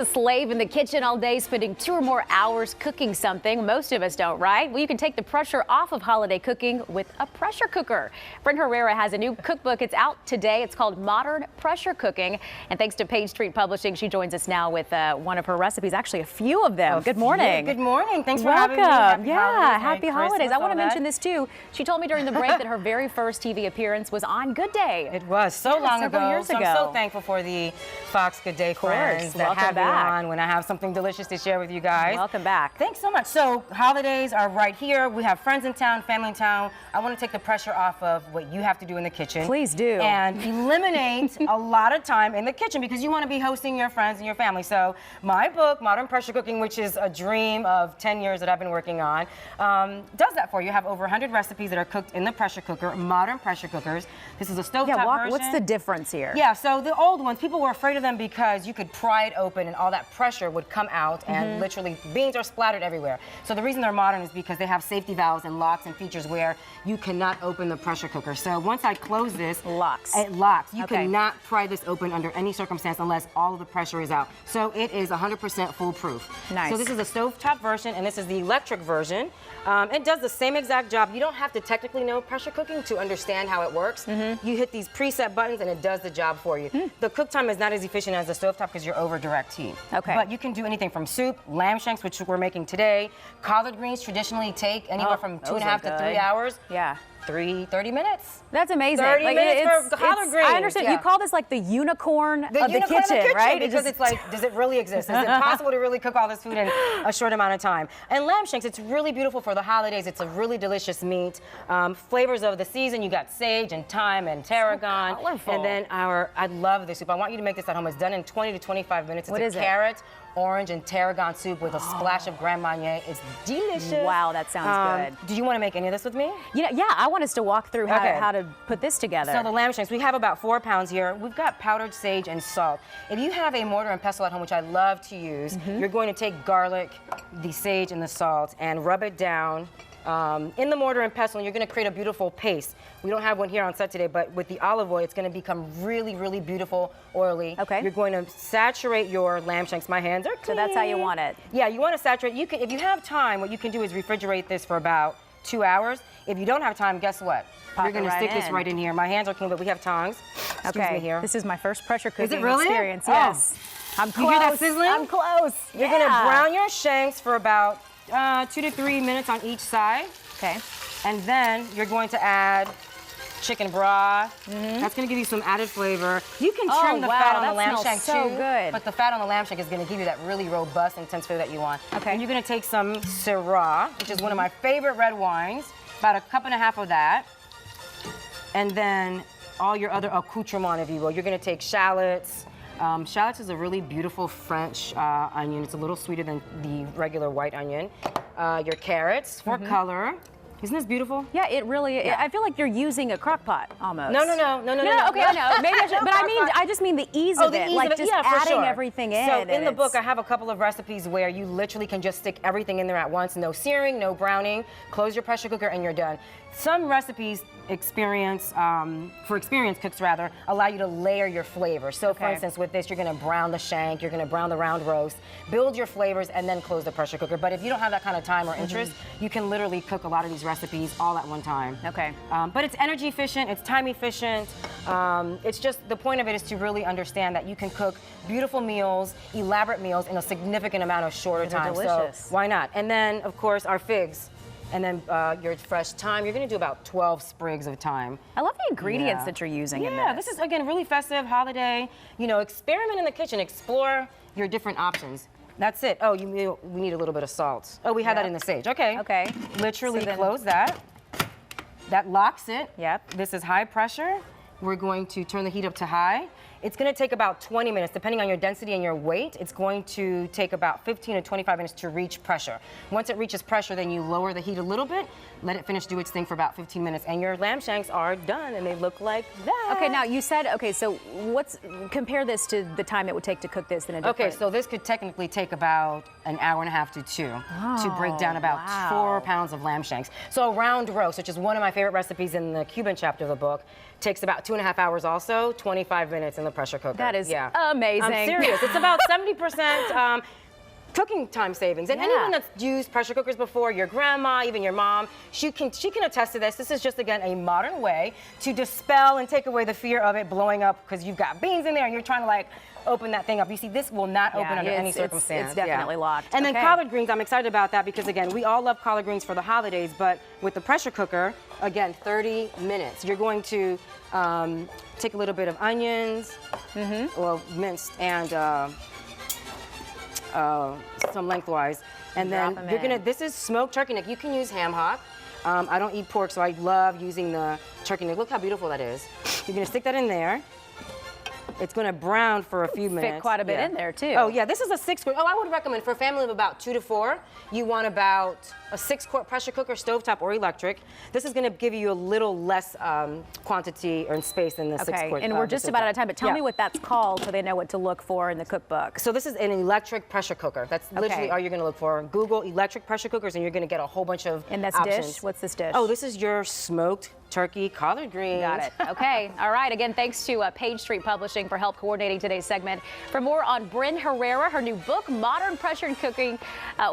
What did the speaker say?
A slave in the kitchen all day, spending 2 or more hours cooking something. Most of us don't, right? Well, you can take the pressure off of holiday cooking with a pressure cooker. Bren Herrera has a new cookbook. It's out today. It's called Modern Pressure Cooking. And thanks to Page Street Publishing, she joins us now with one of her recipes, actually a few of them. Good morning. Good morning. Thanks for Welcome. having me. Happy holidays. I want to mention this too. She told me during the break that her very first TV appearance was on Good Day. It was so long ago. Years ago. I'm so thankful for the Fox Good Day friends that have me on when I have something delicious to share with you guys. Welcome back. Thanks so much. So holidays are right here. We have friends in town, family in town. I want to take the pressure off of what you have to do in the kitchen. Please do. And eliminate a lot of time in the kitchen because you want to be hosting your friends and your family. So my book, Modern Pressure Cooking, which is a dream of 10 years that I've been working on, does that for you. You have over 100 recipes that are cooked in the pressure cooker, modern pressure cookers. This is a stovetop version. What's the difference here? Yeah, so the old ones, people were afraid of them because you could pry it open and all that pressure would come out and literally beans are splattered everywhere. So the reason they're modern is because they have safety valves and locks and features where you cannot open the pressure cooker. So once I close this, it locks. You cannot pry this open under any circumstance unless all of the pressure is out. So it is 100% foolproof. Nice. So this is a stovetop version and this is the electric version. It does the same exact job. You don't have to technically know pressure cooking to understand how it works. You hit these preset buttons and it does the job for you. The cook time is not as efficient as the stovetop because you're over direct heat. But you can do anything from soup, lamb shanks, which we're making today. Collard greens traditionally take anywhere from 2.5 to 3 hours. Yeah. 30 minutes. That's amazing. 30 minutes for collard greens. I understand. Yeah. You call this like the unicorn of the kitchen, right? Because it's like, does it really exist? Is it possible to really cook all this food in a short amount of time? And lamb shanks, it's really beautiful for the holidays. It's a really delicious meat. Flavors of the season, you got sage and thyme and tarragon. So colorful. And then I love this soup. I want you to make this at home. It's done in 20 to 25 minutes. It's a carrot, orange, and tarragon soup with a splash of Grand Marnier. It's delicious. Wow, that sounds good. Do you want to make any of this with me? Yeah, I want us to walk through how to put this together. So the lamb shanks, we have about 4 pounds here. We've got powdered sage and salt. If you have a mortar and pestle at home, which I love to use, you're going to take garlic, the sage, and the salt and rub it down in the mortar and pestle, and you're going to create a beautiful paste. We don't have one here on set today, but with the olive oil, it's going to become really, really beautiful, oily. You're going to saturate your lamb shanks. My hands are clean. So that's how you want it. Yeah, you want to saturate. You can, if you have time, what you can do is refrigerate this for about 2 hours. If you don't have time, guess what? You're going to stick this right in here. My hands are clean, but we have tongs. Excuse me here. This is my first pressure cooking experience. Oh. Yes. I'm close. You hear that sizzling? I'm close. You're going to brown your shanks for about 2 to 3 minutes on each side. And then you're going to add chicken broth. That's going to give you some added flavor. You can trim the fat on the lamb shank too, but the fat on the lamb shank is going to give you that really robust, intense flavor that you want. And you're going to take some Syrah, which is one of my favorite red wines, about 1.5 cups of that. And then all your other accoutrements, if you will. You're going to take shallots. Shallots is a really beautiful French onion. It's a little sweeter than the regular white onion. Your carrots for color. Isn't this beautiful? Yeah, it really. I feel like you're using a crock pot almost. No. Okay, I know. Maybe I should, but I just mean the ease of it, like just adding everything in. So in the book, I have a couple of recipes where you literally can just stick everything in there at once. No searing, no browning. Close your pressure cooker and you're done. Some recipes for experienced cooks rather, allow you to layer your flavors. So for instance, with this, you're going to brown the shank, you're going to brown the round roast, build your flavors, and then close the pressure cooker. But if you don't have that kind of time or interest, you can literally cook a lot of these recipes all at one time. But it's energy efficient, it's time efficient. It's just, the point of it is to really understand that you can cook beautiful meals, elaborate meals in a significant amount of shorter time. Delicious. So why not? And then, of course, our figs. And then your fresh thyme. You're going to do about 12 sprigs of thyme. I love the ingredients that you're using in this. Yeah, this is, again, really festive, holiday. You know, experiment in the kitchen. Explore your different options. That's it. Oh, we need a little bit of salt. Oh, we had that in the sage. Okay. Literally close that. That locks it. This is high pressure. We're going to turn the heat up to high. It's going to take about 20 minutes, depending on your density and your weight. It's going to take about 15 to 25 minutes to reach pressure. Once it reaches pressure, then you lower the heat a little bit, let it finish do its thing for about 15 minutes, and your lamb shanks are done, and they look like that. Okay, now you said, so compare this to the time it would take to cook this in a different... Okay, so this could technically take about 1.5 hours to 2 to break down about 4 pounds of lamb shanks. So a round roast, which is one of my favorite recipes in the Cuban chapter of the book, takes about 2.5 hours also, 25 minutes, and the pressure cooker. That is amazing. I'm serious. It's about 70% cooking time savings. And anyone that's used pressure cookers before, your grandma, even your mom, she can attest to this. This is just, again, a modern way to dispel and take away the fear of it blowing up because you've got beans in there and you're trying to like open that thing up. You see, this will not open under any circumstance. It's definitely locked. And then collard greens, I'm excited about that because, again, we all love collard greens for the holidays, but with the pressure cooker, again, 30 minutes. You're going to take a little bit of onions, well, minced, and some lengthwise. And then you're gonna, this is smoked turkey neck. You can use ham hock. I don't eat pork, so I love using the turkey neck. Look how beautiful that is. You're gonna stick that in there. It's going to brown for a few minutes. Fit quite a bit in there, too. Oh, yeah. This is a 6-quart. Oh, I would recommend for a family of about 2 to 4, you want about a 6-quart pressure cooker, stovetop or electric. This is going to give you a little less quantity or space than the 6-quart. And we're just about out of time, but tell me what that's called so they know what to look for in the cookbook. So this is an electric pressure cooker. That's literally all you're going to look for. Google electric pressure cookers, and you're going to get a whole bunch of And that's options. dish? What's this dish? Oh, this is your smoked turkey collard greens. Got it. Okay. All right. Again, thanks to Page Street Publishing for help coordinating today's segment. For more on Bren Herrera, her new book, Modern Pressure Cooking,